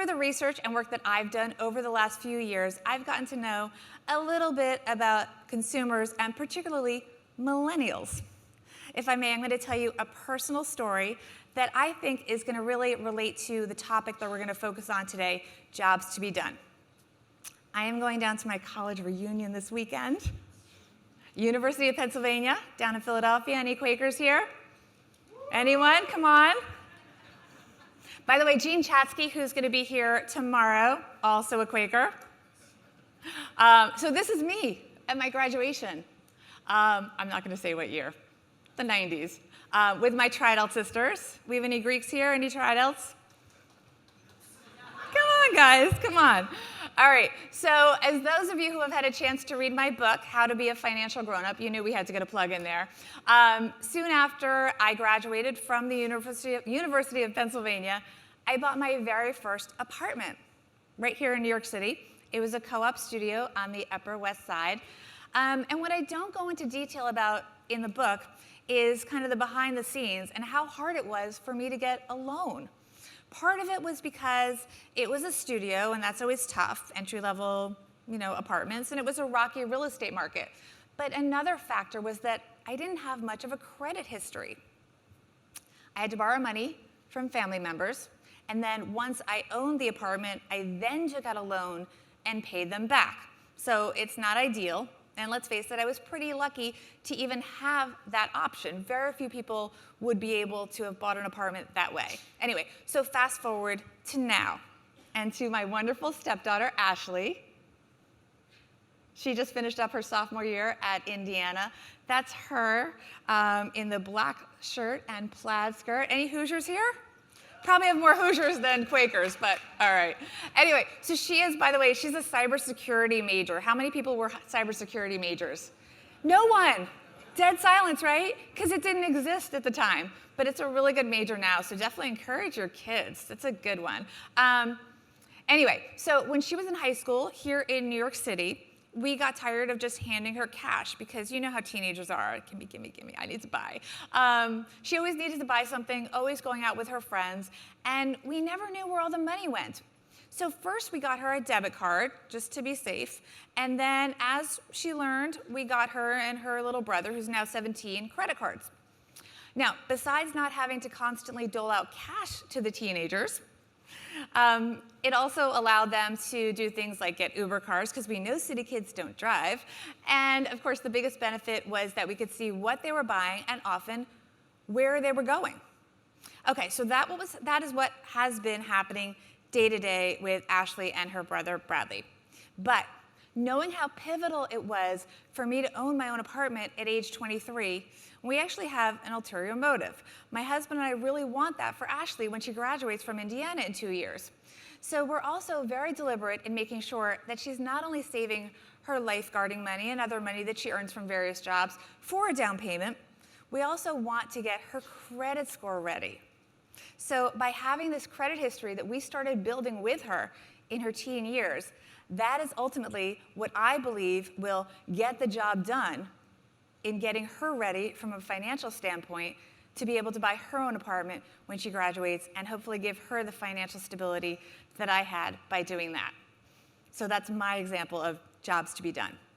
through the research and work that I've done over the last few years, I've gotten to know a little bit about consumers and particularly millennials. If I may, I'm going to tell you a personal story that I think is going to really relate to the topic that we're going to focus on today, jobs to be done. I am going down to my college reunion this weekend. University of Pennsylvania, down in Philadelphia. Any Quakers here? Anyone? Come on. By the way, Jean Chatsky, who's going to be here tomorrow, also a Quaker. So this is me at my graduation. I'm not going to say what year. The 90s. With my Tridelt sisters. We have any Greeks here? Any Tridelts? Come on, guys. Come on. All right. So as those of you who have had a chance to read my book, How to Be a Financial Grown-Up, you knew we had to get a plug in there. Soon after I graduated from the University of Pennsylvania, I bought my very first apartment right here in New York City. It was a co-op studio on the Upper West Side. And what I don't go into detail about in the book is kind of the behind the scenes and how hard it was for me to get a loan. Part of it was because it was a studio, and that's always tough, entry-level, apartments, and it was a rocky real estate market. But another factor was that I didn't have much of a credit history. I had to borrow money from family members, and then once I owned the apartment, I then took out a loan and paid them back. So it's not ideal. And let's face it, I was pretty lucky to even have that option. Very few people would be able to have bought an apartment that way. Anyway, so fast forward to now and to my wonderful stepdaughter, Ashley. She just finished up her sophomore year at Indiana. That's her in the black shirt and plaid skirt. Any Hoosiers here? Probably have more Hoosiers than Quakers, but all right. Anyway, so she is, by the way, she's a cybersecurity major. How many people were cybersecurity majors? No one. Dead silence, right? Because it didn't exist at the time. But it's a really good major now, so definitely encourage your kids. That's a good one. Anyway, so when she was in high school here in New York City, we got tired of just handing her cash because you know how teenagers are. Gimme, gimme, gimme, I need to buy. She always needed to buy something, always going out with her friends, and we never knew where all the money went. So first we got her a debit card, just to be safe, and then as she learned, we got her and her little brother, who's now 17, credit cards. Now, besides not having to constantly dole out cash to the teenagers, it also allowed them to do things like get Uber cars, because we know city kids don't drive. And of course, the biggest benefit was that we could see what they were buying and often where they were going. Okay, so that is what has been happening day to day with Ashley and her brother, Bradley. But knowing how pivotal it was for me to own my own apartment at age 23, we actually have an ulterior motive. My husband and I really want that for Ashley when she graduates from Indiana in 2 years. So we're also very deliberate in making sure that she's not only saving her lifeguarding money and other money that she earns from various jobs for a down payment, we also want to get her credit score ready. So by having this credit history that we started building with her in her teen years, that is ultimately what I believe will get the job done in getting her ready from a financial standpoint to be able to buy her own apartment when she graduates and hopefully give her the financial stability that I had by doing that. So that's my example of jobs to be done.